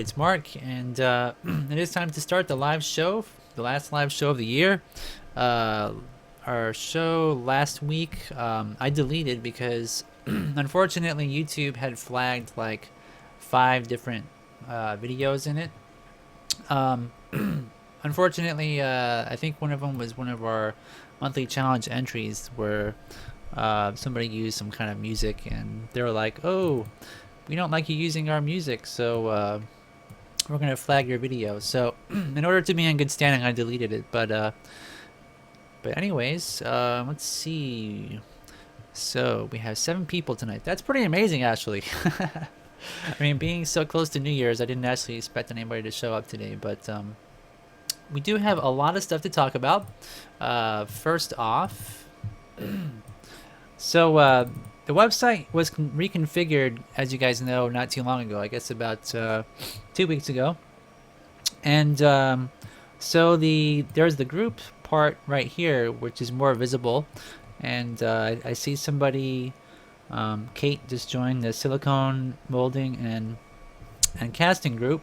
it's Mark, and it is time to start the live show, the last live show of the year. Uh, our show last week I deleted because unfortunately YouTube had flagged like 5 different videos in it. Um, Unfortunately, I think one of them was one of our monthly challenge entries where somebody used some kind of music and they were like, "Oh, we don't like you using our music, so we're gonna flag your video." So, in order to be in good standing, I deleted it. But anyways, let's see. So we have 7 people tonight. That's pretty amazing, actually. I mean, being so close to New Year's, I didn't actually expect anybody to show up today, but we do have a lot of stuff to talk about. First off, so the website was reconfigured, as you guys know, not too long ago. I guess about 2 weeks ago, and so there's the group part right here, which is more visible, and I see somebody, Kate, just joined the silicone molding and casting group,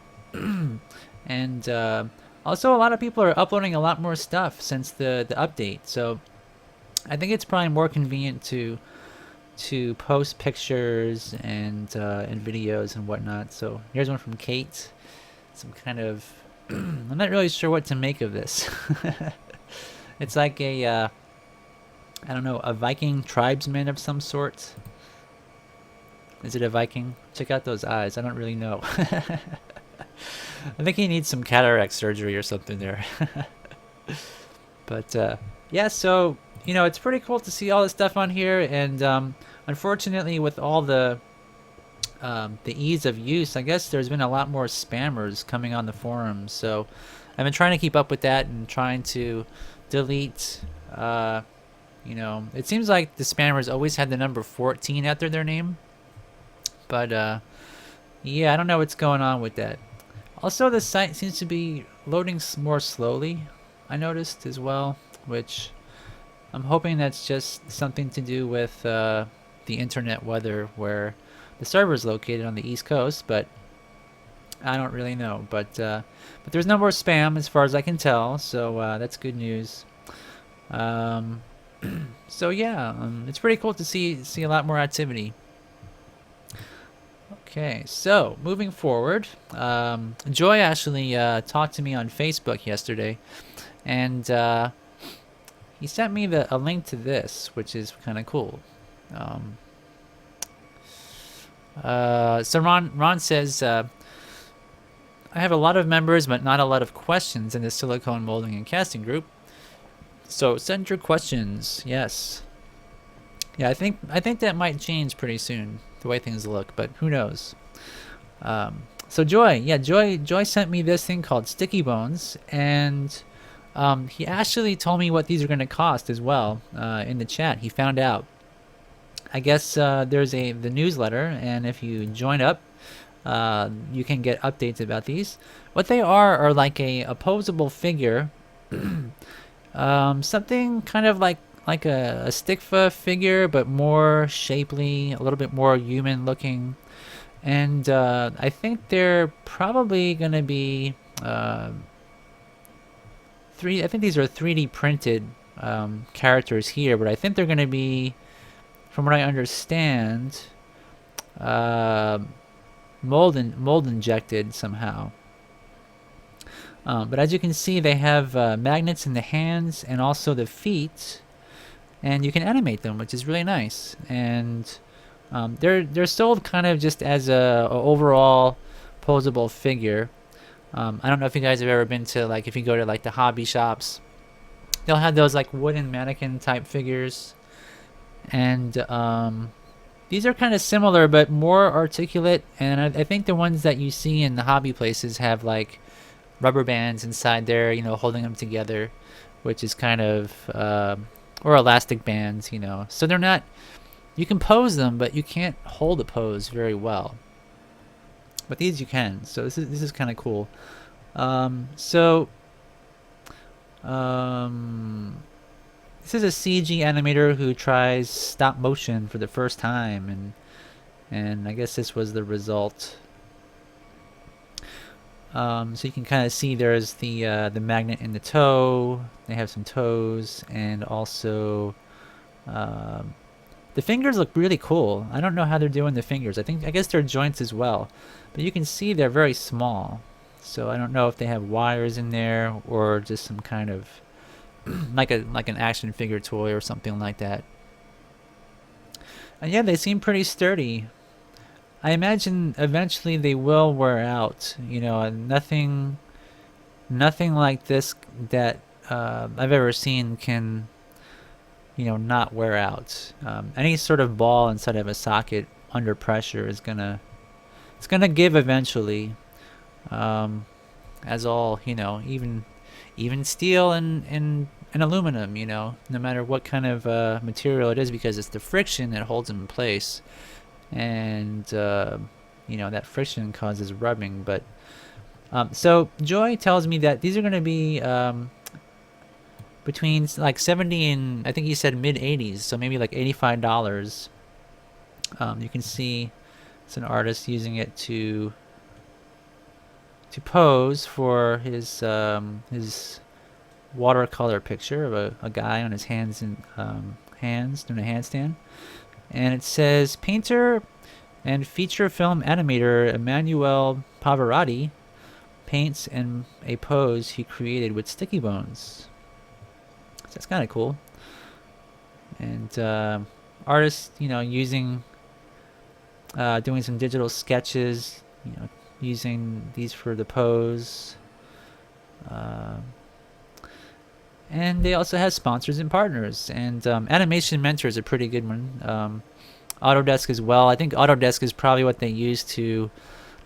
and also a lot of people are uploading a lot more stuff since the update. So I think it's probably more convenient to post pictures and videos and whatnot. So here's one from Kate. Some kind of I'm not really sure what to make of this. It's like a I don't know, a Viking tribesman of some sort. Is it a Viking? Check out those eyes. I don't really know. I think he needs some cataract surgery or something there. But yeah, so it's pretty cool to see all this stuff on here, and unfortunately, with all the ease of use, I guess there's been a lot more spammers coming on the forums. So I've been trying to keep up with that and trying to delete. It seems like the spammers always had the number 14 after their name, but yeah, I don't know what's going on with that. Also, the site seems to be loading more slowly, I noticed as well, which I'm hoping that's just something to do with the internet weather, where the server is located on the East Coast, but I don't really know. But there's no more spam as far as I can tell, so that's good news. So yeah, it's pretty cool to see a lot more activity. Okay, so moving forward, Joy actually talked to me on Facebook yesterday, and he sent me a link to this, which is kind of cool. So Ron says, I have a lot of members, but not a lot of questions in the silicone molding and casting group. So send your questions. Yes. Yeah, I think that might change pretty soon, the way things look, but who knows? So Joy sent me this thing called Stickybones, and he actually told me what these are going to cost as well. In the chat, he found out. I guess there's the newsletter, and if you join up, you can get updates about these. What they are like a opposable figure, something kind of like a stickfa figure, but more shapely, a little bit more human looking. And I think they're probably going to be I think these are 3D printed characters here, but I think they're going to be, from what I understand, mold injected somehow. But as you can see, they have magnets in the hands and also the feet, and you can animate them, which is really nice. And they're sold kind of just as a overall posable figure. I don't know if you guys have ever been to, like, if you go to like the hobby shops, they'll have those like wooden mannequin type figures, and these are kind of similar but more articulate. And I think the ones that you see in the hobby places have like rubber bands inside there, holding them together, which is kind of or elastic bands, so they're not, you can pose them, but you can't hold a pose very well. But these you can, so this is kind of cool. This is a CG animator who tries stop motion for the first time, and I guess this was the result. So you can kind of see there's the magnet in the toe. They have some toes, and also the fingers look really cool. I don't know how they're doing the fingers. I guess they're joints as well, but you can see they're very small. So I don't know if they have wires in there or just some kind of like an action figure toy or something like that. And yeah, they seem pretty sturdy. I imagine eventually they will wear out. You know, nothing like this that I've ever seen can, you know, not wear out. Any sort of ball inside of a socket under pressure is it's gonna give eventually. As all, you know, even steel and aluminum, you know, no matter what kind of material it is, because it's the friction that holds them in place, and you know, that friction causes rubbing. But so Joy tells me that these are going to be between like 70 and I think he said mid 80s, so maybe like $85. You can see it's an artist using it to pose for his watercolor picture of a guy on his hands doing a handstand. And it says painter and feature film animator Emmanuel Pavarotti paints in a pose he created with Stickybones. So that's kind of cool. And artists, you know, using doing some digital sketches, you know, using these for the pose. And they also have sponsors and partners. And Animation Mentor is a pretty good one. Autodesk as well. I think Autodesk is probably what they use to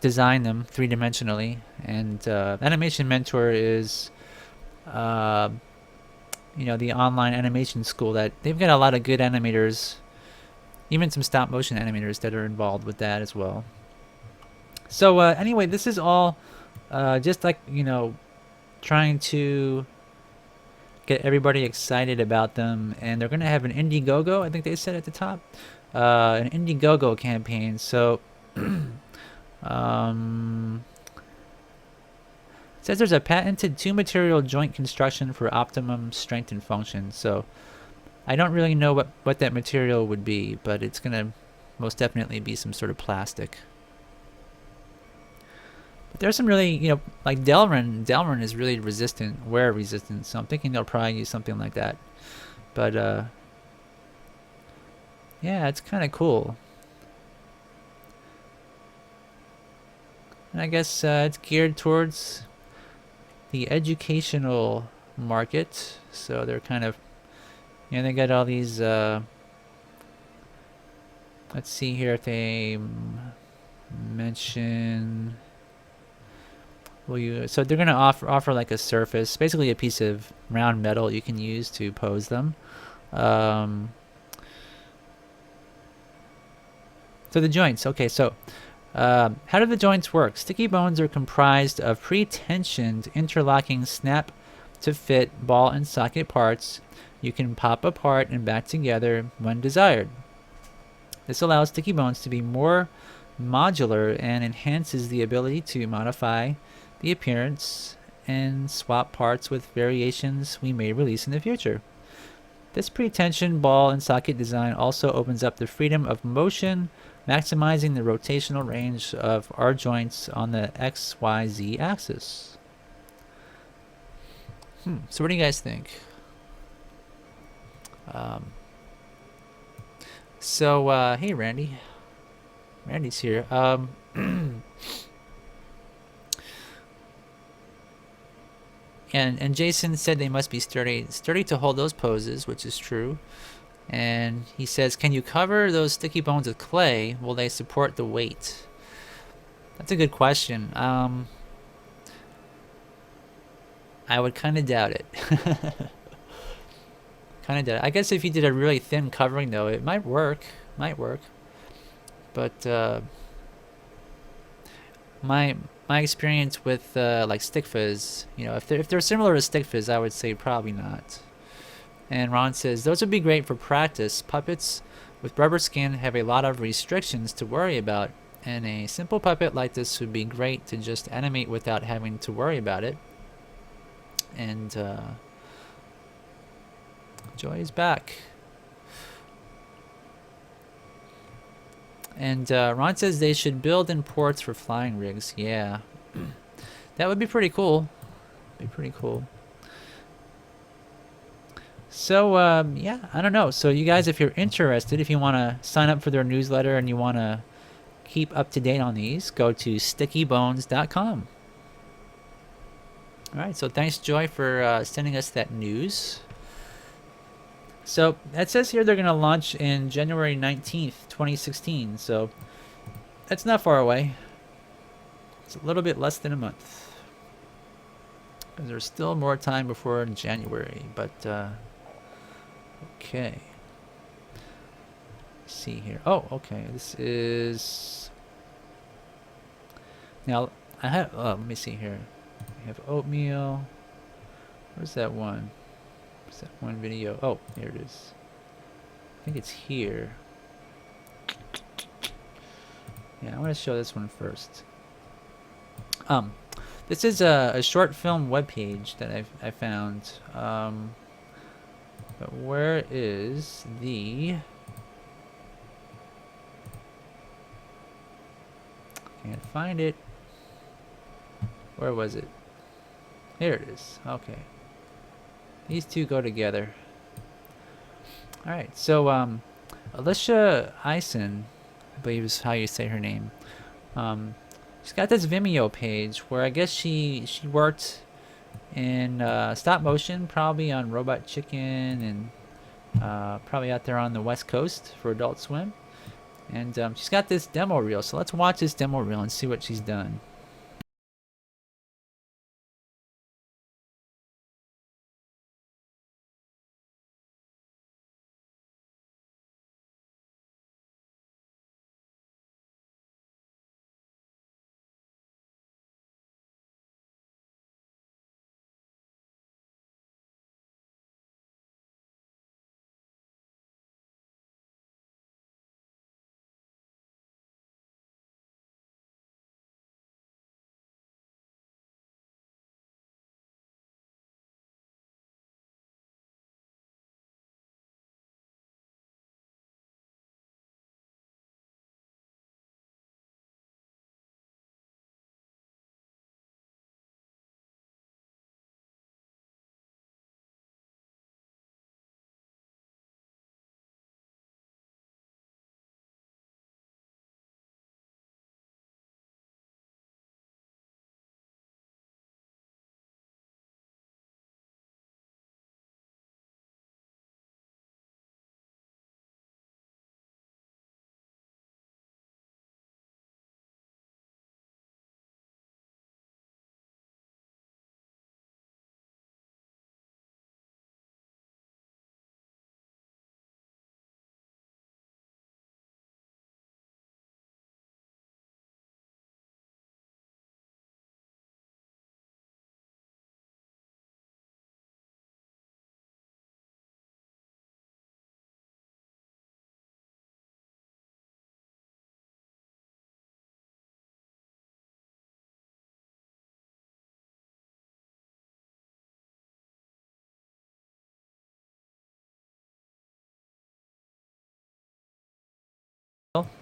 design them three-dimensionally. And Animation Mentor is, you know, the online animation school that they've got a lot of good animators, even some stop-motion animators that are involved with that as well. So anyway, this is all just like, you know, trying to get everybody excited about them. And they're going to have an Indiegogo, I think they said at the top. An Indiegogo campaign. So it says there's a patented two-material joint construction for optimum strength and function. So I don't really know what that material would be, but it's going to most definitely be some sort of plastic. But there's some really, you know, like Delrin is really resistant, wear resistant, so I'm thinking they'll probably use something like that. But yeah, it's kind of cool. And I guess it's geared towards the educational market. So they're kind of, you know, they got all these, let's see here if they mention, so they're going to offer like a surface, basically a piece of round metal you can use to pose them. So the joints, okay, so how do the joints work? Stickybones are comprised of pre-tensioned interlocking snap to fit ball and socket parts. You can pop apart and back together when desired. This allows Stickybones to be more modular and enhances the ability to modify the appearance and swap parts with variations we may release in the future. This pre-tensioned ball and socket design also opens up the freedom of motion, maximizing the rotational range of our joints on the XYZ axis. So what do you guys think? Hey Randy. Randy's here. And Jason said they must be sturdy to hold those poses, which is true. And he says, can you cover those Stickybones with clay? Will they support the weight? That's a good question. I would kind of doubt it. Kind of doubt it. I guess if you did a really thin covering, though, it might work. But my experience with like Stick Fizz, you know, if they're similar to Stick Fizz, I would say probably not. And Ron says those would be great for practice. Puppets with rubber skin have a lot of restrictions to worry about, And a simple puppet like this would be great to just animate without having to worry about it. And Joy is back. And Ron says they should build in ports for flying rigs. Yeah. That would be pretty cool. Be pretty cool. So, yeah, I don't know. So you guys, if you're interested, if you want to sign up for their newsletter and you want to keep up to date on these, go to stickybones.com. All right, so thanks, Joy, for sending us that news. So it says here they're going to launch in January 19th, 2016. So that's not far away. It's a little bit less than a month. Because there's still more time before January. But, okay. Let's see here. Oh, okay. This is... Now, I have... Oh, let me see here. We have oatmeal. Where's that one? Where's that one video? Oh, here it is. I think it's here. Yeah, I want to show this one first. This is a short film webpage that I found. But where is the... Can't find it. Where was it? Here it is. Okay. These two go together. Alright, so Alicia Eisen, I believe is how you say her name. She's got this Vimeo page where I guess she worked in stop motion, probably on Robot Chicken and probably out there on the West Coast for Adult Swim. And she's got this demo reel, so let's watch this demo reel and see what she's done.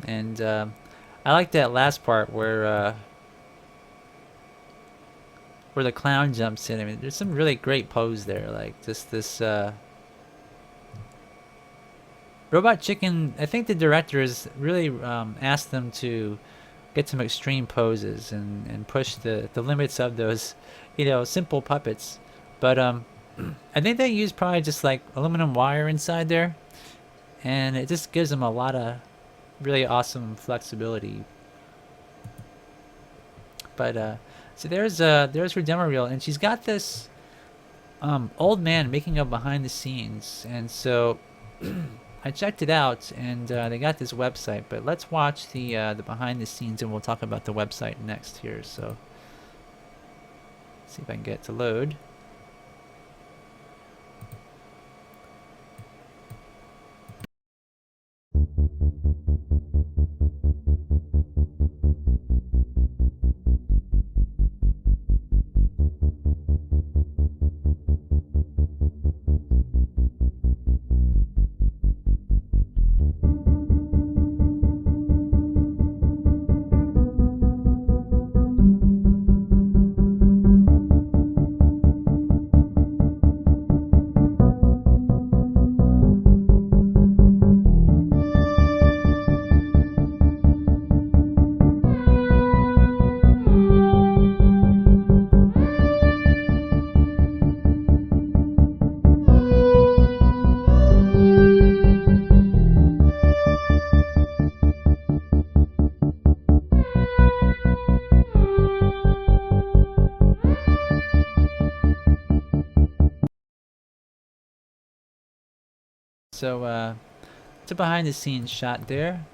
And I like that last part where the clown jumps in. I mean, there's some really great pose there, like just this Robot Chicken. I think the directors really asked them to get some extreme poses and push the limits of those, simple puppets. But I think they used probably just like aluminum wire inside there, and it just gives them a lot of really awesome flexibility. But so there's her demo reel, and she's got this old man making a behind the scenes, and so I checked it out, and they got this website. But let's watch the behind the scenes, and we'll talk about the website next here. So let's see if I can get it to load. So it's a behind the scenes shot there.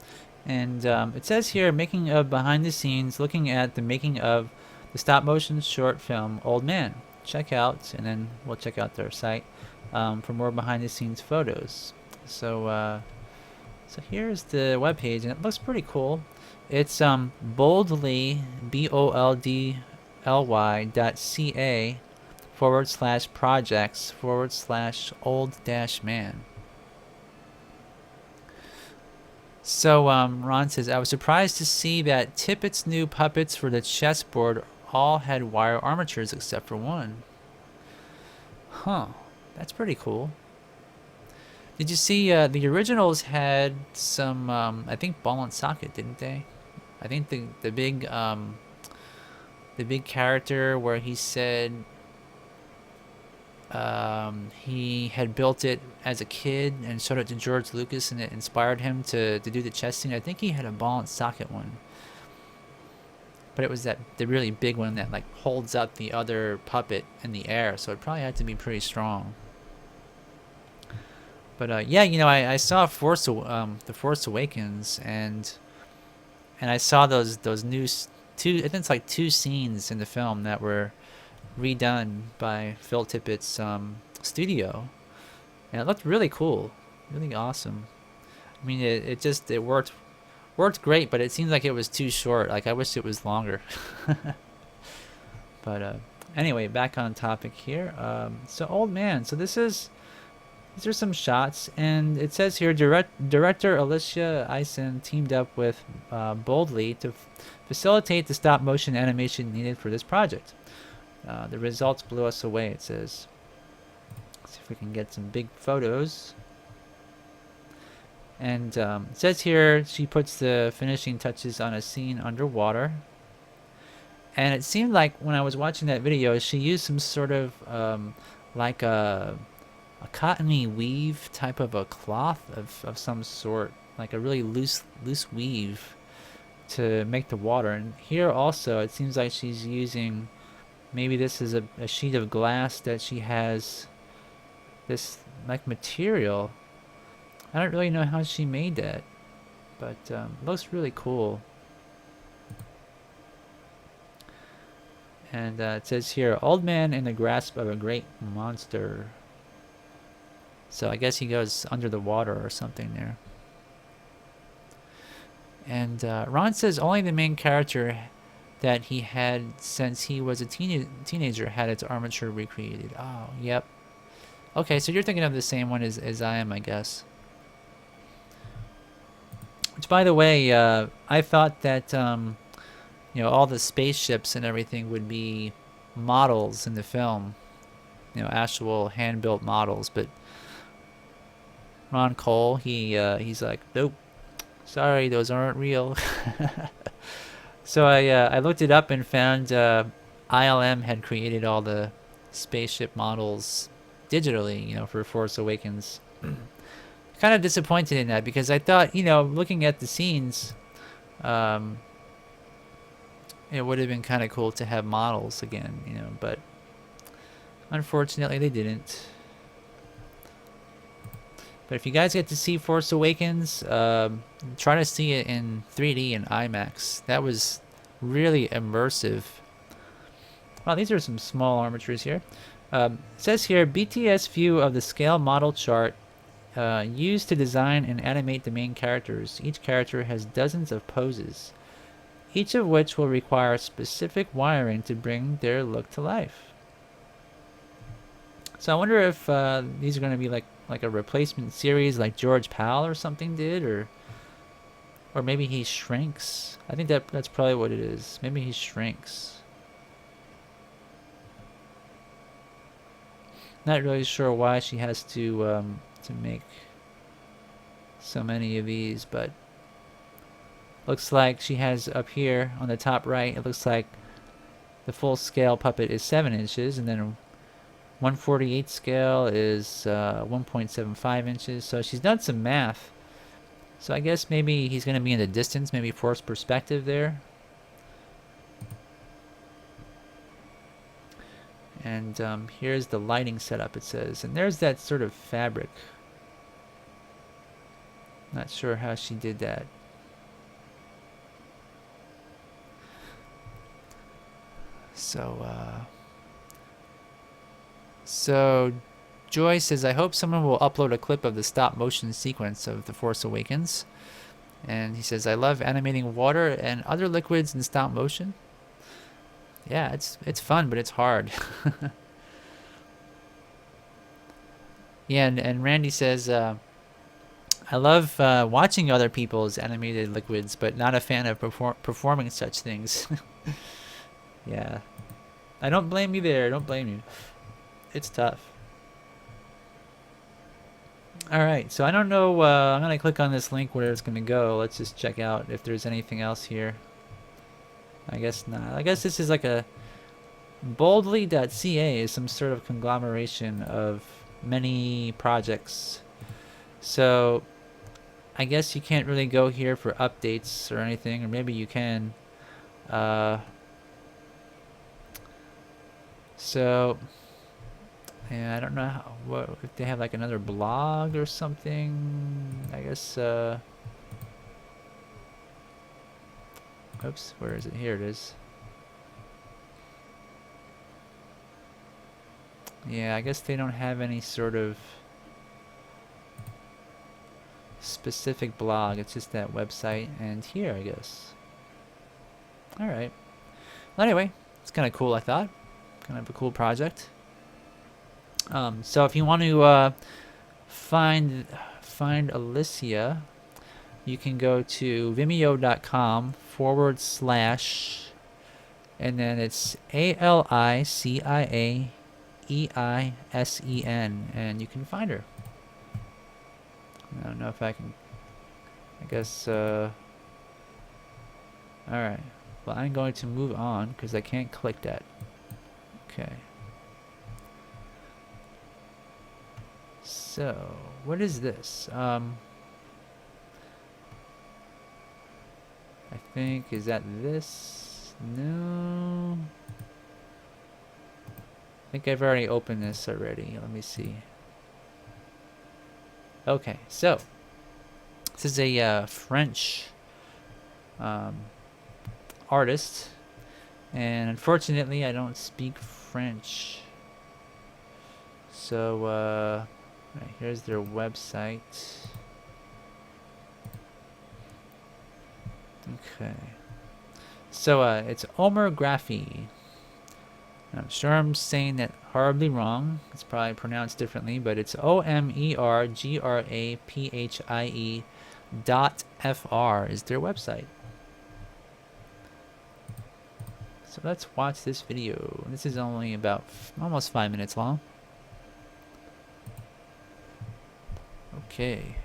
And it says here, making of behind the scenes, looking at the making of the stop motion short film Old Man. Check out, and then we'll check out their site for more behind the scenes photos. So so here's the webpage, and it looks pretty cool. It's boldly, boldly.ca/projects/old-man. So Ron says, I was surprised to see that Tippett's new puppets for the chessboard all had wire armatures except for one. Huh, that's pretty cool. Did you see the originals had some, I think, ball and socket, didn't they? I think the big character where he said he had built it as a kid and showed it to George Lucas, and it inspired him to do the chess scene. I think he had a ball and socket one, but it was the really big one that like holds up the other puppet in the air, so it probably had to be pretty strong. But yeah, you know, I saw the Force Awakens, and I saw those new two. I think it's like two scenes in the film that were redone by Phil Tippett's studio, and it looked really cool, really awesome. I mean, it worked great, but it seems like it was too short. Like, I wish it was longer. But anyway, back on topic here. So Old Man. So these are some shots, and it says here director Alicia Eisen teamed up with Boldly to facilitate the stop motion animation needed for this project. The results blew us away, it says. Let's see if we can get some big photos. And it says here she puts the finishing touches on a scene underwater. And it seemed like when I was watching that video, she used some sort of like a cottony weave type of a cloth of some sort, like a really loose weave to make the water. And here also it seems like she's using, maybe this is a sheet of glass that she has this like material. I don't really know how she made that, but it looks really cool. And it says here, Old Man in the grasp of a great monster. So I guess he goes under the water or something there. And Ron says only the main character that he had since he was a teenager had its armature recreated. Oh, yep. Okay, so you're thinking of the same one as I am, I guess. Which, by the way, I thought that you know, all the spaceships and everything would be models in the film, you know, actual hand-built models. But Ron Cole, he's like, nope, sorry, those aren't real. So I looked it up and found ILM had created all the spaceship models digitally, you know, for Force Awakens. Kind of disappointed in that, because I thought, you know, looking at the scenes, it would have been kind of cool to have models again, you know, but unfortunately they didn't. But if you guys get to see Force Awakens, try to see it in 3D and IMAX. That was really immersive. Wow, these are some small armatures here. It says here, BTS view of the scale model chart used to design and animate the main characters. Each character has dozens of poses, each of which will require specific wiring to bring their look to life. So I wonder if these are going to be like a replacement series like George Powell or something did, or maybe he shrinks. I think that's probably what it is. Maybe he shrinks. Not really sure why she has to make so many of these, but looks like she has up here on the top right, it looks like the full scale puppet is 7 inches, and then 1/48 scale is 1.75 inches. So she's done some math. So I guess maybe he's going to be in the distance, maybe forced perspective there. And here's the lighting setup, it says. And there's that sort of fabric. Not sure how she did that. So Joy says, I hope someone will upload a clip of the stop motion sequence of The Force Awakens. And he says, I love animating water and other liquids in stop motion. Yeah, it's fun, but it's hard. Yeah, and Randy says, I love watching other people's animated liquids, but not a fan of performing such things. Yeah. I don't blame you there. I don't blame you. It's tough. Alright, so I don't know. I'm going to click on this link where it's going to go. Let's just check out if there's anything else here. I guess not. I guess this is like a boldly.ca is some sort of conglomeration of many projects. So I guess you can't really go here for updates or anything, or maybe you can. So yeah, I don't know if they have like another blog or something. I guess oops, where is it? Here it is. Yeah, I guess they don't have any sort of specific blog. It's just that website and here, I guess. Alright. Well, anyway, it's kind of cool, I thought. Kind of a cool project. So if you want to find Alicia, you can go to vimeo.com / and then it's ALICIAEISEN, and you can find her. I don't know if I can. I guess. Alright. Well, I'm going to move on because I can't click that. Okay. So, what is this? I think, is that this? No. I think I've already opened this already. Let me see. Okay, so this is a French artist, and unfortunately I don't speak French. So right, here's their website. Okay, so it's Omergraphie. I'm sure I'm saying that horribly wrong. It's probably pronounced differently, but it's OMERGRAPHIE.FR is their website. So let's watch this video. This is only about almost 5 minutes long. Okay.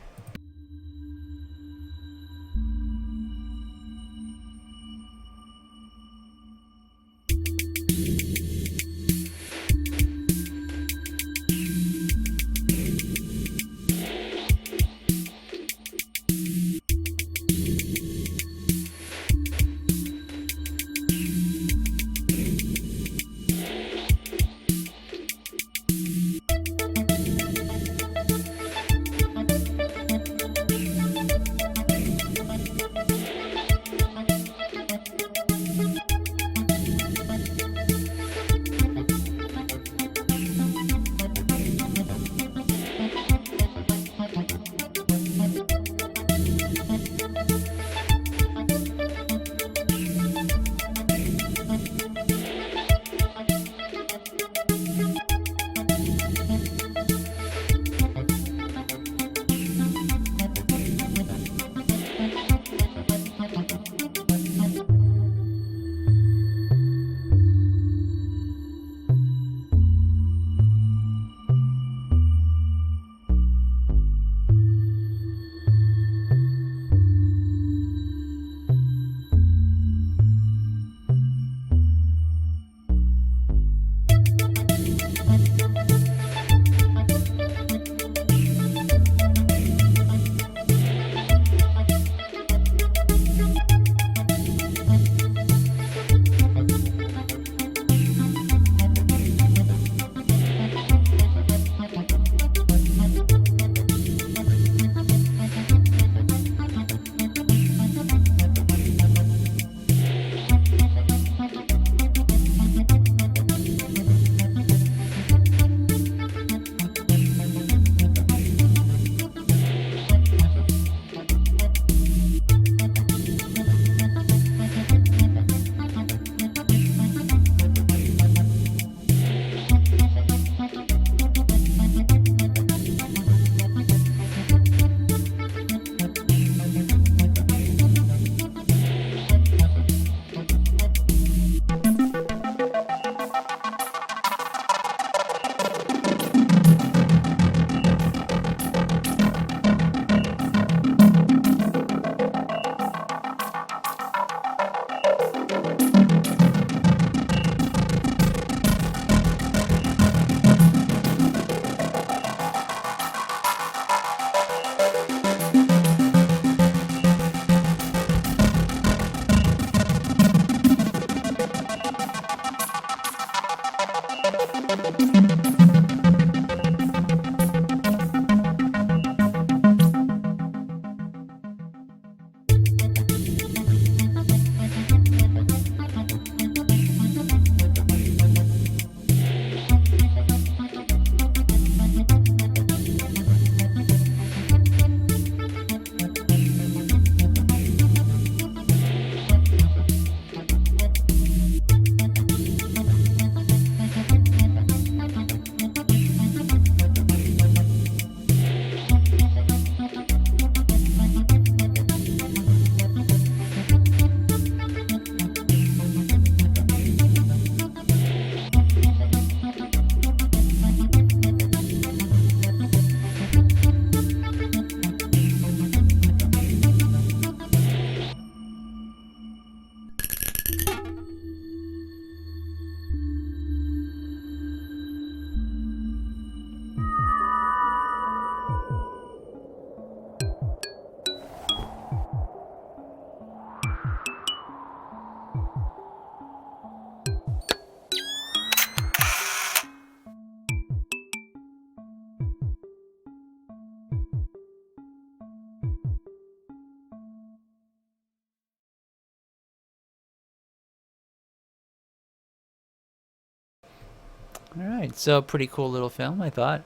All right, so pretty cool little film, I thought.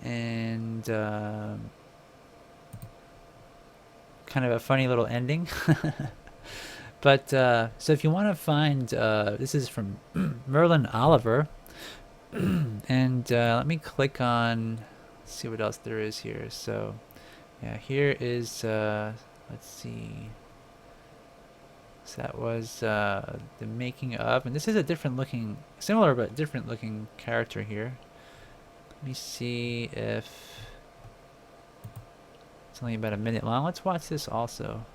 And kind of a funny little ending. But so if you want to find, this is from Merlin Oliver, and let me click on, let's see what else there is here. So yeah, here is, let's see. So that was the making of, and this is a different looking, similar but different looking character here. Let me see if it's only about a minute long. Let's watch this also.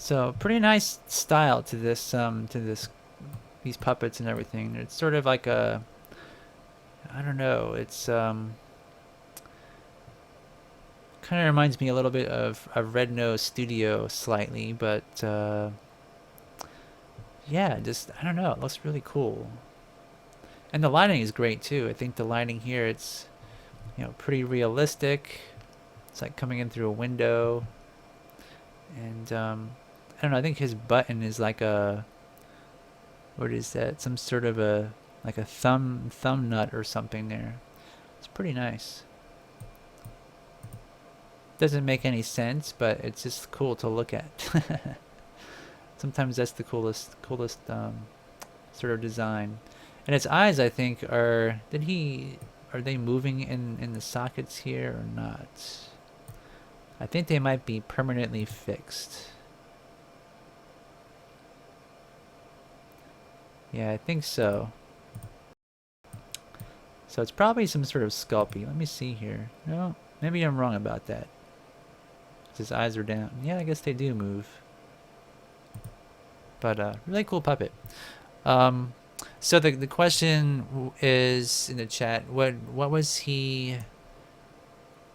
So pretty nice style to this these puppets and everything. It's sort of like a, I don't know, it's kind of reminds me a little bit of a Red Nose Studio slightly, but yeah, just I don't know, it looks really cool. And the lighting is great too. I think the lighting here, it's, you know, pretty realistic. It's like coming in through a window. And I don't know, I think his button is like a, what is that? Some sort of a, like a thumb nut or something there. It's pretty nice. Doesn't make any sense, but it's just cool to look at. Sometimes that's the coolest sort of design. And its eyes, I think, are, are they moving in the sockets here or not? I think they might be permanently fixed. Yeah, I think so. So it's probably some sort of sculpey. Let me see here. No, maybe I'm wrong about that. His eyes are down. Yeah, I guess they do move. But really cool puppet. So the question is in the chat. What was he,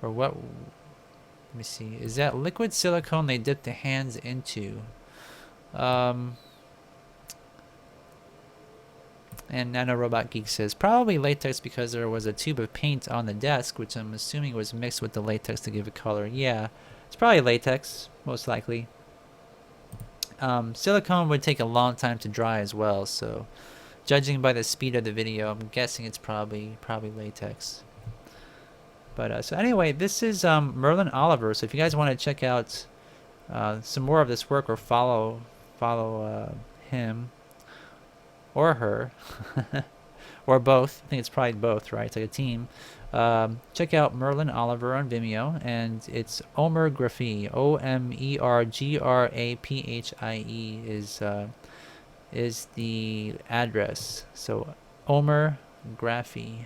or what? Let me see. Is that liquid silicone they dipped the hands into? And Nano Robot Geek says probably latex because there was a tube of paint on the desk, which I'm assuming was mixed with the latex to give it color. Yeah, it's probably latex, most likely. Silicone would take a long time to dry as well, so judging by the speed of the video, I'm guessing it's probably latex. But so anyway, this is Merlin Oliver. So if you guys want to check out some more of this work or follow him or her or both, I think it's probably both, right? It's like a team. Check out Merlin Oliver on Vimeo, and it's Omergraphie. Omergraphie is the address. So Omergraphie.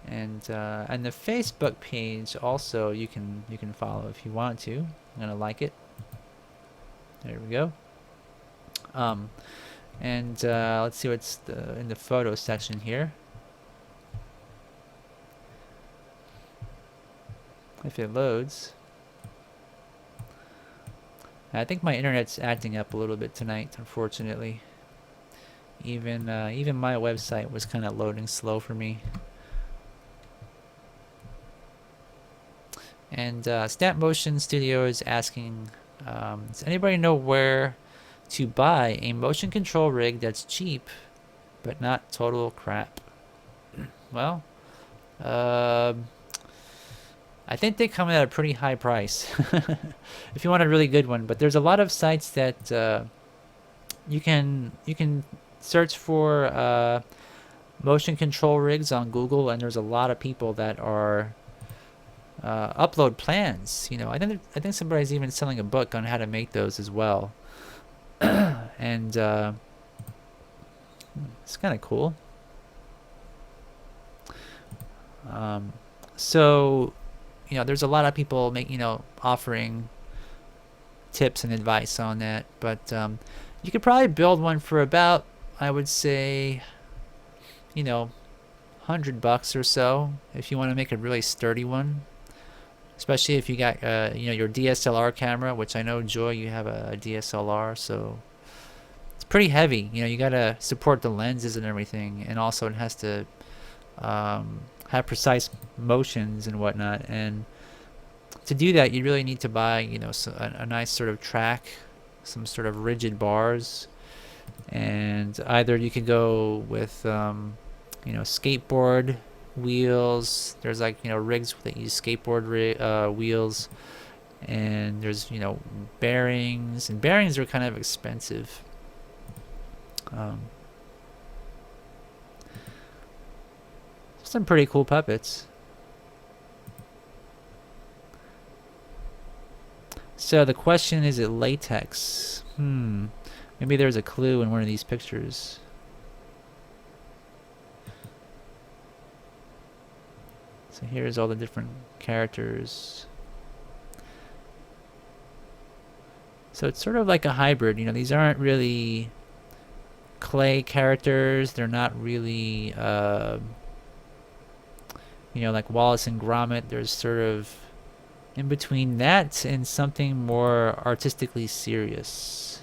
And the Facebook page also you can follow if you want to. I'm gonna like it. There we go. And let's see what's in the photo section here. If it loads. I think my internet's acting up a little bit tonight, unfortunately. Even my website was kind of loading slow for me. And Snap Motion Studio is asking, does anybody know where to buy a motion control rig that's cheap but not total crap? Well, I think they come at a pretty high price if you want a really good one. But there's a lot of sites that you can search for motion control rigs on Google, and there's a lot of people that are upload plans. I think somebody's even selling a book on how to make those as well, and it's kind of cool. So, there's a lot of people offering tips and advice on that, but you could probably build one for about, I would say, $100 or so if you want to make a really sturdy one, especially if you got your DSLR camera, which I know, Joy, you have a DSLR, so it's pretty heavy. You got to support the lenses and everything, and also it has to have precise motions and whatnot, and to do that you really need to buy a nice sort of track, some sort of rigid bars, and either you could go with skateboard wheels. There's rigs that use skateboard wheels, and there's bearings, and bearings are kind of expensive. Some pretty cool puppets. So the question is, it latex? Maybe there's a clue in one of these pictures. So here's all the different characters. So it's sort of like a hybrid. These aren't really clay characters. They're not really like Wallace and Gromit. There's sort of in between that and something more artistically serious.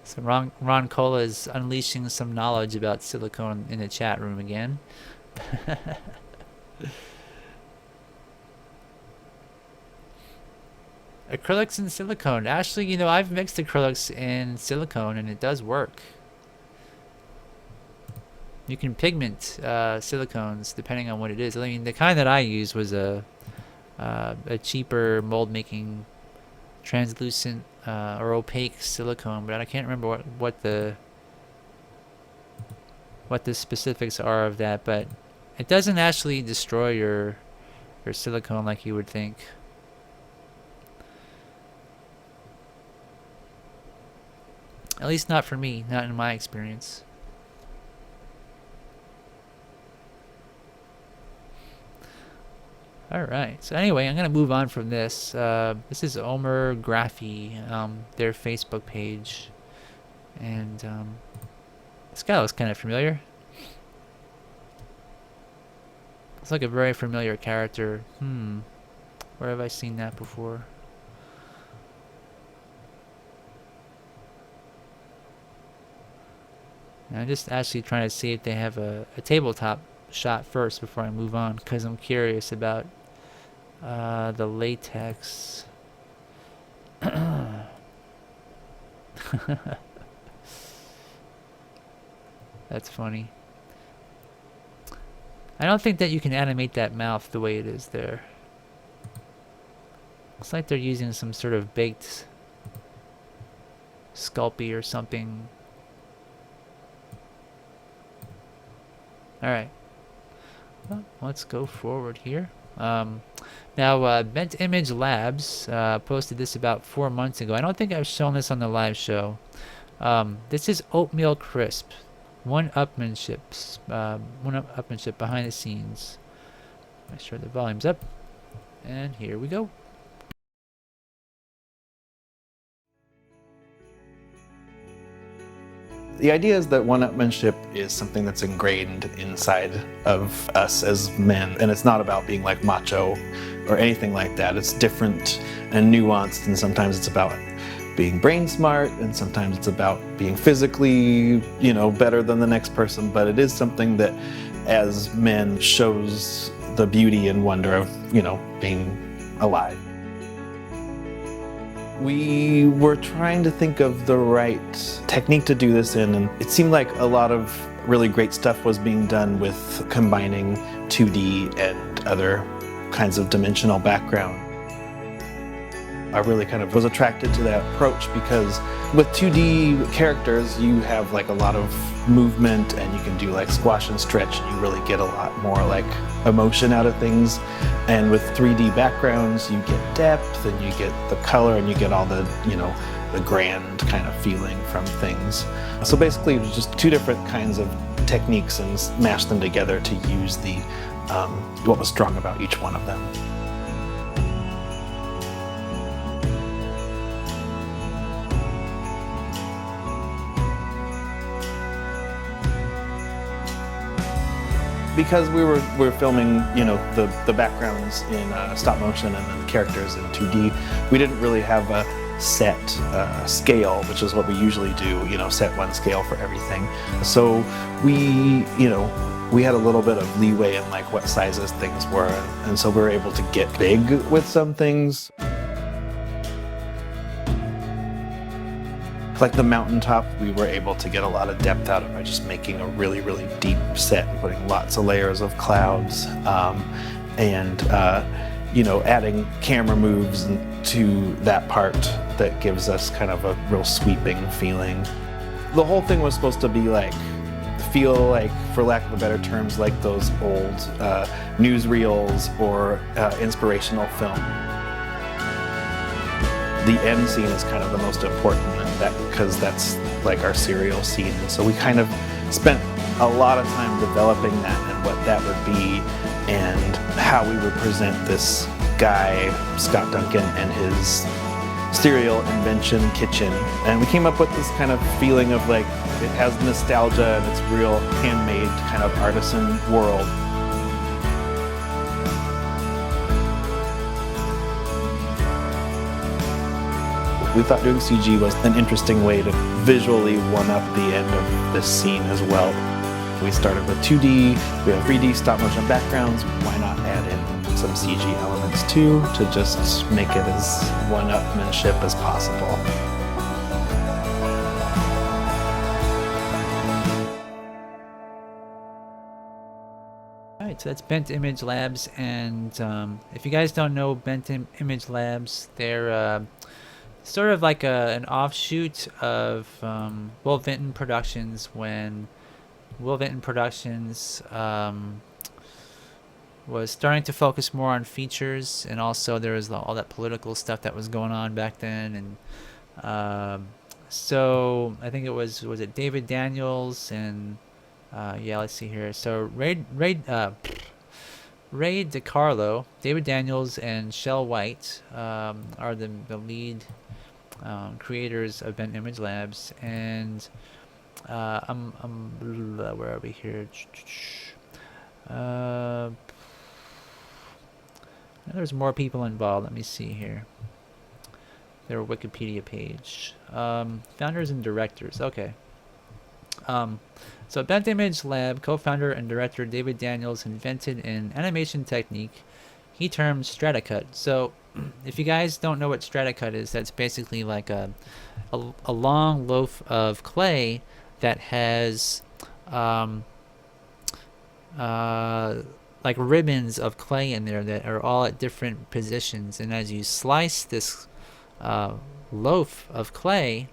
So Ron Cola is unleashing some knowledge about silicone in the chat room again. Acrylics and silicone. Actually, I've mixed acrylics and silicone, and it does work. You can pigment silicones depending on what it is. I mean, the kind that I used was a cheaper mold making translucent or opaque silicone, but I can't remember what the specifics are of that. But it doesn't actually destroy your silicone like you would think. At least not for me, not in my experience. Alright, so anyway, I'm going to move on from this. This is Omergraphie, their Facebook page. And this guy looks kind of familiar. Looks like a very familiar character. Where have I seen that before? I'm just actually trying to see if they have a tabletop shot first before I move on, because I'm curious about the latex. That's funny. I don't think that you can animate that mouth the way it is there. Looks like they're using some sort of baked Sculpey or something. Alright. Well, let's go forward here. Now, Bent Image Labs posted this about 4 months ago. I don't think I've shown this on the live show. This is oatmeal crisp. One-upmanship behind the scenes. Make sure the volume's up. And here we go. The idea is that one-upmanship is something that's ingrained inside of us as men, and it's not about being like macho or anything like that. It's different and nuanced, and sometimes it's about being brain smart, and sometimes it's about being physically, better than the next person, but it is something that as men shows the beauty and wonder of, being alive. We were trying to think of the right technique to do this in, and it seemed like a lot of really great stuff was being done with combining 2D and other kinds of dimensional background. I really kind of was attracted to that approach because with 2D characters, you have like a lot of movement and you can do like squash and stretch and you really get a lot more like emotion out of things. And with 3D backgrounds, you get depth and you get the color and you get all the, you know, the grand kind of feeling from things. So basically it was just two different kinds of techniques and mashed them together to use the what was strong about each one of them. Because we were filming, you know, the backgrounds in stop motion and then the characters in 2D, we didn't really have a set scale, which is what we usually do, you know, set one scale for everything. So we, you know, we had a little bit of leeway in like what sizes things were, and so we were able to get big with some things. Like the mountaintop, we were able to get a lot of depth out of by just making a really, really deep set and putting lots of layers of clouds, and you know, adding camera moves to that part that gives us kind of a real sweeping feeling. The whole thing was supposed to be like, feel like, for lack of a better terms, like those old newsreels or inspirational film. The end scene is kind of the most important, because that's like our serial scene. So we kind of spent a lot of time developing that and what that would be and how we would present this guy, Scott Duncan, and his serial invention kitchen. And we came up with this kind of feeling of like, it has nostalgia and it's real handmade kind of artisan world. We thought doing CG was an interesting way to visually one-up the end of this scene as well. We started with 2D, we have 3D stop-motion backgrounds, why not add in some CG elements too, to just make it as one-upmanship as possible. Alright, so that's Bent Image Labs, and if you guys don't know Bent Image Labs, they're sort of like an offshoot of Will Vinton Productions, when Will Vinton Productions was starting to focus more on features, and also there was all that political stuff that was going on back then, and so I think it was it David Daniels and yeah, let's see here. So Ray DiCarlo, David Daniels, and Shel White are the lead creators of Bent Image Labs, and where are we here? There's more people involved. Let me see here. Their Wikipedia page. Founders and directors. Okay. So Bent Image Lab co-founder and director David Daniels invented an animation technique he termed Stratacut. So if you guys don't know what Stratacut is, that's basically like a long loaf of clay that has like ribbons of clay in there that are all at different positions, and as you slice this loaf of clay,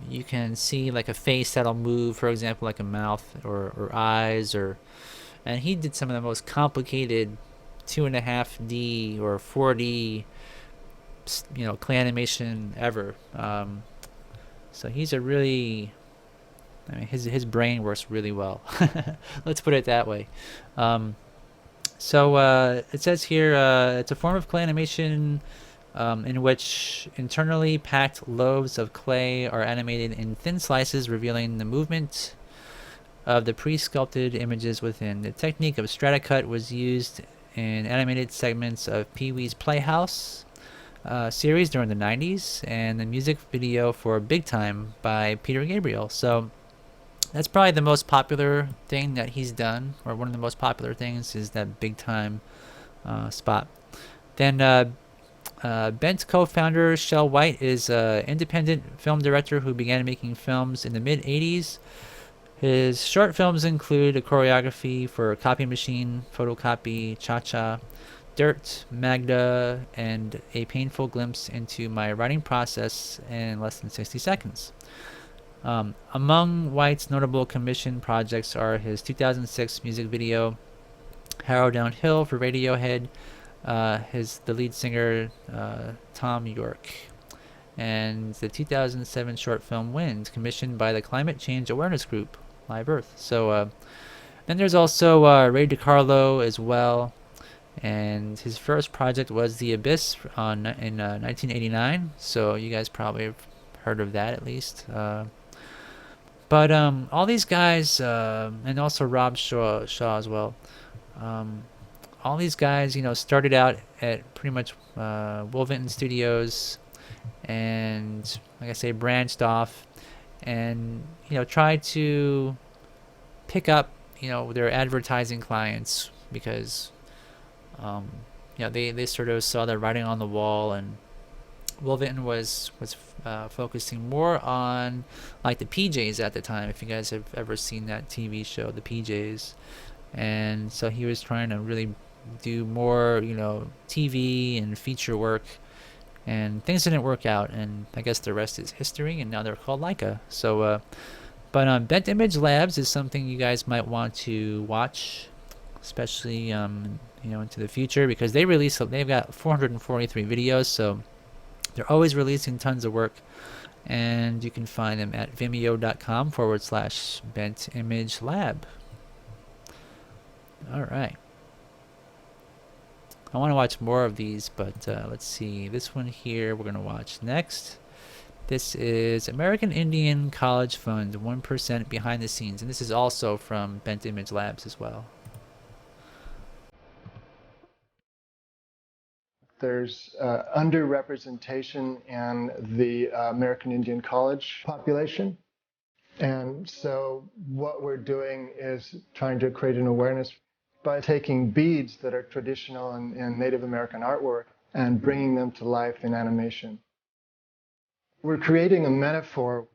you can see like a face that'll move, for example, like a mouth or eyes, and he did some of the most complicated 2.5D or 4D clay animation ever. So he's a really, I mean, his brain works really well. Let's put it that way. So it says here, it's a form of clay animation in which internally packed loaves of clay are animated in thin slices, revealing the movement of the pre-sculpted images within. The technique of Stratacut was used in animated segments of Pee-wee's Playhouse series during the 90s, and the music video for Big Time by Peter Gabriel. So that's probably the most popular thing that he's done, or one of the most popular things is that Big Time spot. Then Bent's co-founder Shel White is an independent film director who began making films in the mid-'80s. His short films include a choreography for Copy Machine, Photocopy, Cha-Cha, Dirt, Magda, and a painful glimpse into my writing process in less than 60 seconds. Among White's notable commission projects are his 2006 music video, Harrow Downhill for Radiohead, the lead singer, Tom York, and the 2007 short film Wind, commissioned by the Climate Change Awareness Group, Live Earth. So then there's also Ray DiCarlo as well, and his first project was The Abyss in 1989, so you guys probably have heard of that at least. But all these guys, and also Rob Shaw as well, all these guys, started out at pretty much Will Vinton Studios, and like I say, branched off, and tried to pick up their advertising clients, because they sort of saw the writing on the wall, and Will Vinton was focusing more on like the PJs at the time, if you guys have ever seen that TV show, the PJs. And so he was trying to really do more TV and feature work, and things didn't work out, and I guess the rest is history, and now they're called Leica. So but Bent Image Labs is something you guys might want to watch, especially into the future, because they've got 443 videos, so they're always releasing tons of work, and you can find them at vimeo.com/Bent Image Lab. All right. I want to watch more of these, but let's see. This one here we're going to watch next. This is American Indian College Fund, 1% behind the scenes, and this is also from Bent Image Labs as well. There's underrepresentation in the American Indian College population. And so what we're doing is trying to create an awareness by taking beads that are traditional in Native American artwork and bringing them to life in animation. We're creating a metaphor.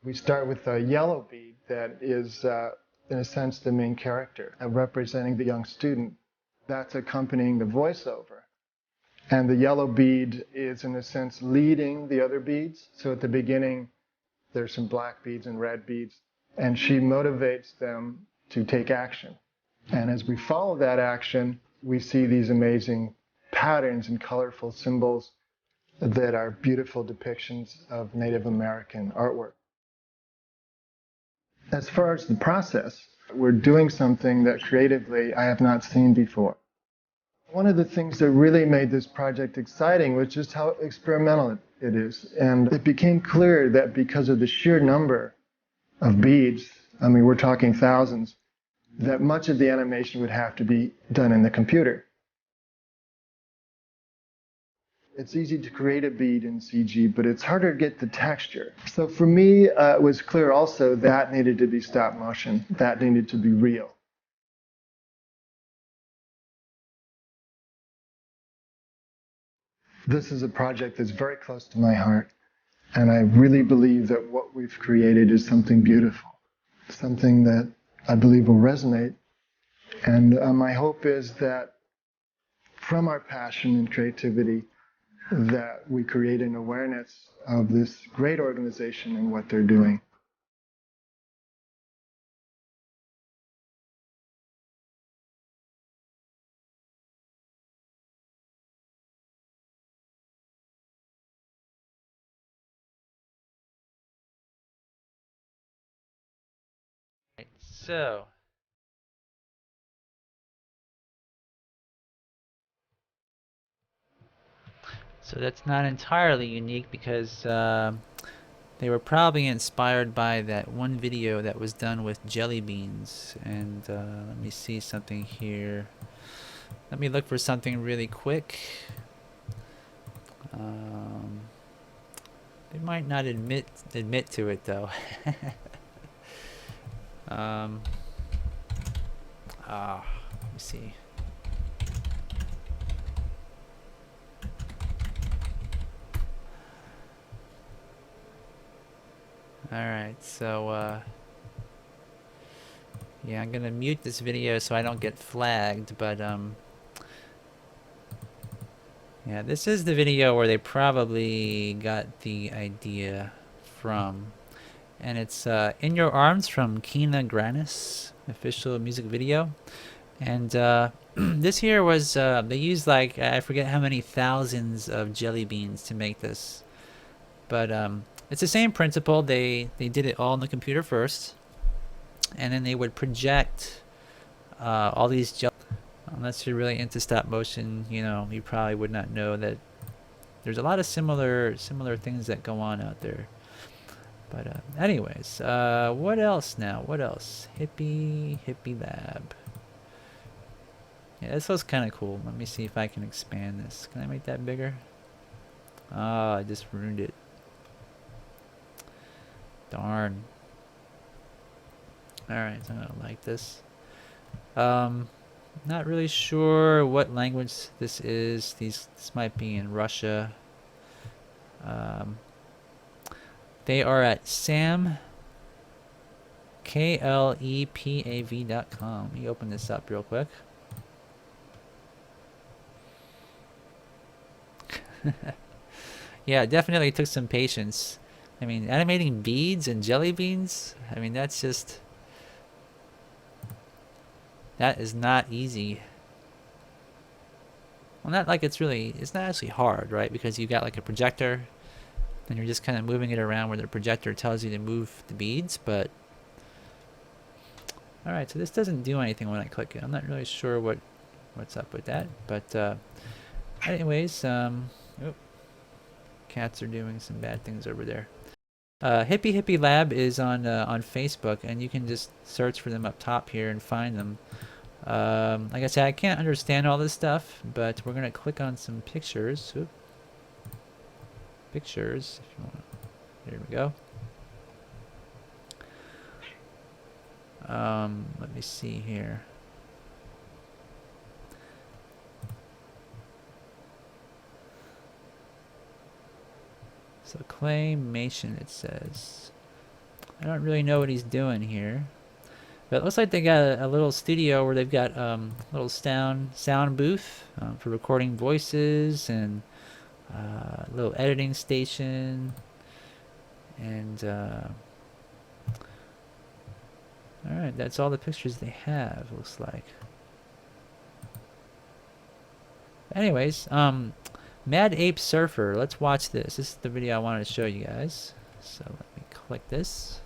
We start with a yellow bead that is, in a sense, the main character, representing the young student. That's accompanying the voiceover. And the yellow bead is, in a sense, leading the other beads. So at the beginning, there's some black beads and red beads, and she motivates them to take action. And as we follow that action, we see these amazing patterns and colorful symbols that are beautiful depictions of Native American artwork. As far as the process, we're doing something that creatively I have not seen before. One of the things that really made this project exciting was just how experimental it is. And it became clear that because of the sheer number of beads, I mean, we're talking thousands, that much of the animation would have to be done in the computer. It's easy to create a bead in CG, but it's harder to get the texture. So for me, it was clear also that needed to be stop motion. That needed to be real. This is a project that's very close to my heart, and I really believe that what we've created is something beautiful, something that I believe will resonate. And my hope is that from our passion and creativity, that we create an awareness of this great organization and what they're doing. So that's not entirely unique, because they were probably inspired by that one video that was done with jelly beans. And let me see something here. Let me look for something really quick. They might not admit to it though. Let me see. All right, so Yeah, I'm gonna mute this video so I don't get flagged, but yeah, this is the video where they probably got the idea from. And it's In Your Arms from Kina Grannis, official music video. And this here was, they used like, I forget how many thousands of jelly beans to make this. But it's the same principle. They did it all on the computer first. And then they would project all these jelly. Unless you're really into stop motion, you know, you probably would not know that there's a lot of similar things that go on out there. But anyways, what else now? What else? Hippie Lab. Yeah, this was kind of cool. Let me see if I can expand this. Can I make that bigger? Oh, I just ruined it. Darn. Alright, so I don't like this. Not really sure what language this is. This might be in Russia. They are at KLEPAV.com. Let me open this up real quick. Yeah, definitely took some patience. I mean, animating beads and jelly beans, I mean, that's just... that is not easy. Well, not like it's not actually hard, right? Because you got like a projector, and you're just kind of moving it around where the projector tells you to move the beads, but... Alright, so this doesn't do anything when I click it. I'm not really sure what's up with that, but anyways, cats are doing some bad things over there. Hippie Lab is on Facebook, and you can just search for them up top here and find them. Like I said, I can't understand all this stuff, but we're gonna click on some pictures. Oop. Pictures, if you want. There we go. Let me see here. So claymation, it says. I don't really know what he's doing here. But it looks like they got a little studio where they've got a little sound booth for recording voices, and a little editing station, and alright, that's all the pictures they have, looks like. Anyways, Mad Ape Surfer, let's watch this. This is the video I wanted to show you guys. So let me click this.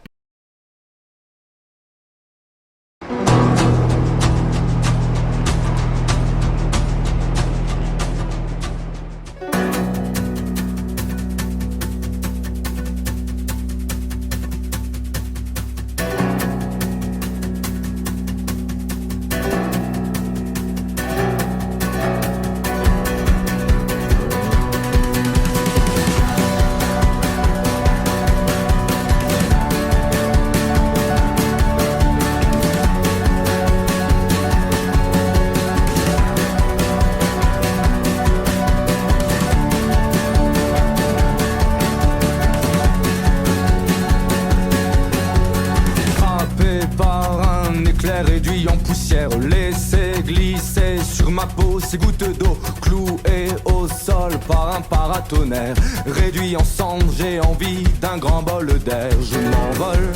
Réduit en poussière, laissé glisser sur ma peau ces gouttes d'eau, clouées au sol par un paratonnerre. Réduit en cendres, j'ai envie d'un grand bol d'air, je m'envole.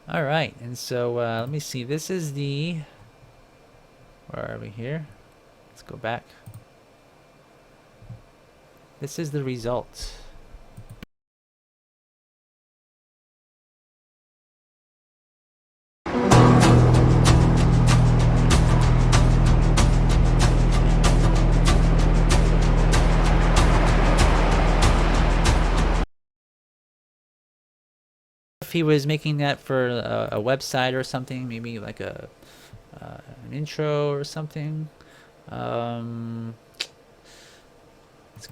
All right, and so let me see. This is the... where are we here? Let's go back. This is the result. If he was making that for a website or something, maybe like an intro or something. It's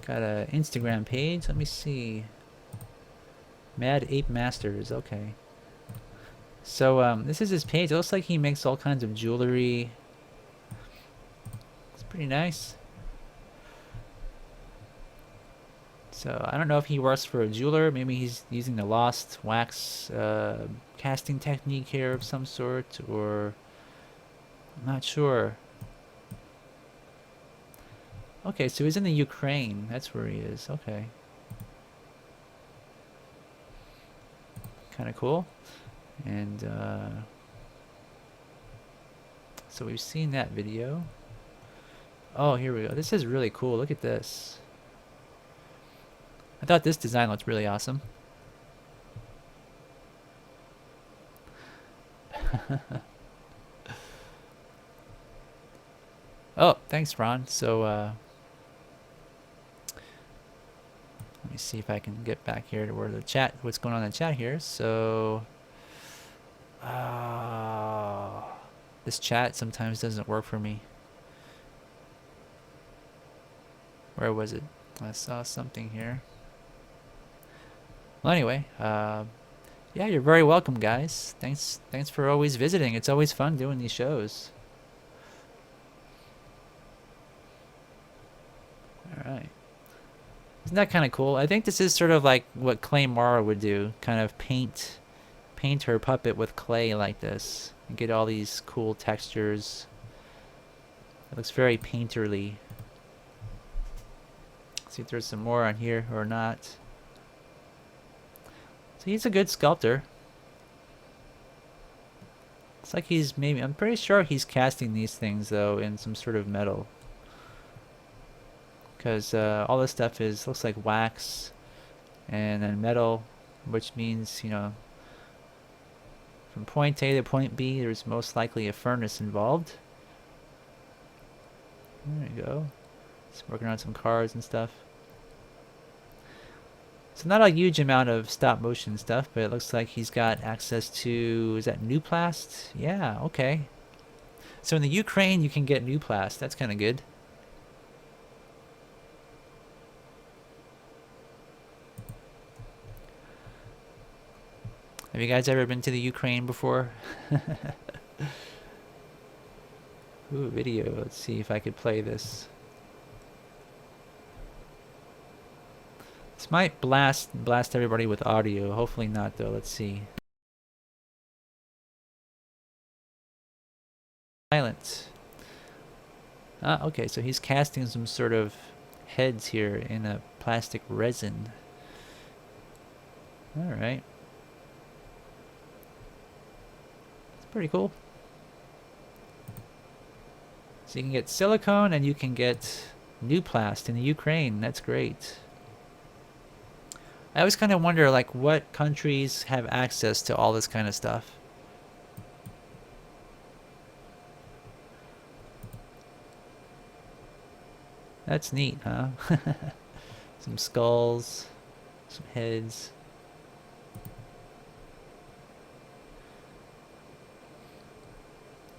got an Instagram page. Let me see. Mad Ape Masters. Okay. So this is his page. It looks like he makes all kinds of jewelry. It's pretty nice. So I don't know if he works for a jeweler. Maybe he's using the lost wax casting technique here of some sort, or I'm not sure. Okay, so he's in the Ukraine. That's where he is. Okay. Kind of cool. And so we've seen that video. Oh, here we go. This is really cool. Look at this. I thought this design looked really awesome. Oh, thanks, Ron. So, let me see if I can get back here to where the chat, what's going on in the chat here. So, this chat sometimes doesn't work for me. Where was it? I saw something here. Well, anyway, yeah, you're very welcome, guys. Thanks for always visiting. It's always fun doing these shows. All right. Isn't that kind of cool? I think this is sort of like what Clay Mara would do, kind of paint her puppet with clay like this and get all these cool textures. It looks very painterly. See if there's some more on here or not. So he's a good sculptor. It's like he's maybe, I'm pretty sure he's casting these things though in some sort of metal. Because all this stuff looks like wax and then metal, which means, you know, from point A to point B, there's most likely a furnace involved. There you go. Just working on some cars and stuff. So not a huge amount of stop motion stuff, but it looks like he's got access to, is that Nuplast? Yeah, okay. So in the Ukraine, you can get Nuplast. That's kind of good. Have you guys ever been to the Ukraine before? Ooh, video. Let's see if I could play this. This might blast everybody with audio. Hopefully not, though. Let's see. Silent. Ah, okay. So he's casting some sort of heads here in a plastic resin. All right. Pretty cool. So you can get silicone and you can get Nuplast in the Ukraine. That's great. I always kind of wonder, like, what countries have access to all this kind of stuff. That's neat, huh? Some skulls, some heads.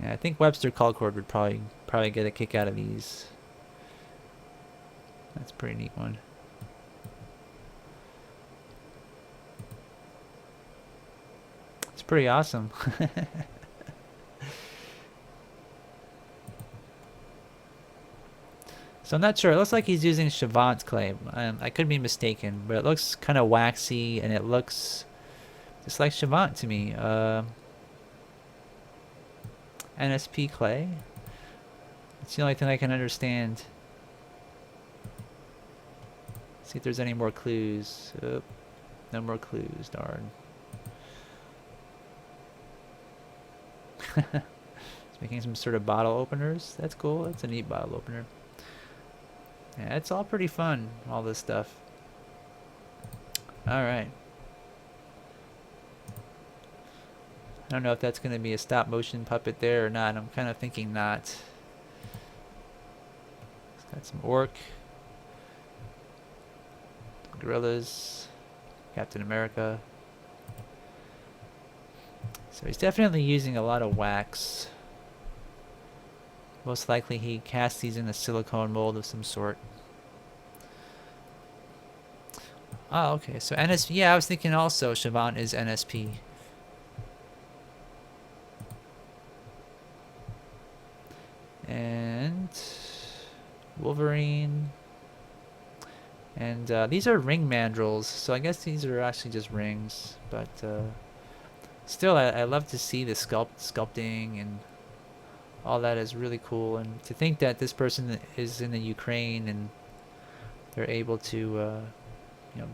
Yeah, I think Webster Colcord would probably get a kick out of these. That's a pretty neat one. It's pretty awesome. So I'm not sure. It looks like he's using Chavant clay. I could be mistaken, but it looks kind of waxy and it looks just like Chavant to me. NSP clay. It's the only thing I can understand. See if there's any more clues. Oh, no more clues, darn. It's making some sort of bottle openers. That's cool. That's a neat bottle opener. Yeah, it's all pretty fun, all this stuff. Alright. I don't know if that's going to be a stop motion puppet there or not. I'm kind of thinking not. It's got some orc. Gorillas. Captain America. So he's definitely using a lot of wax. Most likely he cast these in a silicone mold of some sort. Oh, okay. So NSP. Yeah, I was thinking also Chavant is NSP. And Wolverine. And these are ring mandrels, so I guess these are actually just rings. But still, I love to see the sculpting and all that is really cool. And to think that this person is in the Ukraine and they're able to,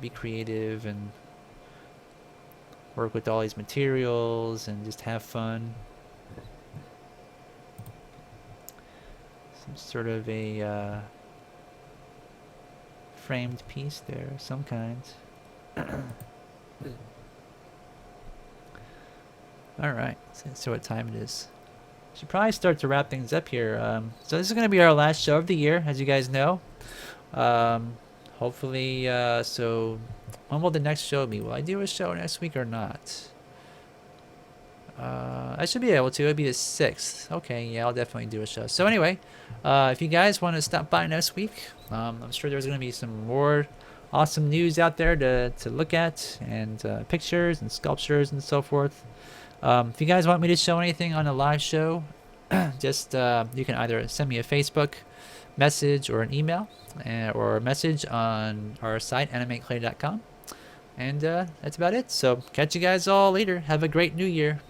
be creative and work with all these materials and just have fun. Some sort of a framed piece there, of some kind. All right, let's see what time it is. Should probably start to wrap things up here. So this is going to be our last show of the year, as you guys know. Hopefully, so when will the next show be? Will I do a show next week or not? I should be able to. It'll be the 6th. Okay, yeah, I'll definitely do a show. So anyway, if you guys want to stop by next week, I'm sure there's going to be some more awesome news out there to look at, and pictures and sculptures and so forth. If you guys want me to show anything on a live show, just you can either send me a Facebook message or an email, or a message on our site, animateclay.com. And that's about it. So catch you guys all later. Have a great new year.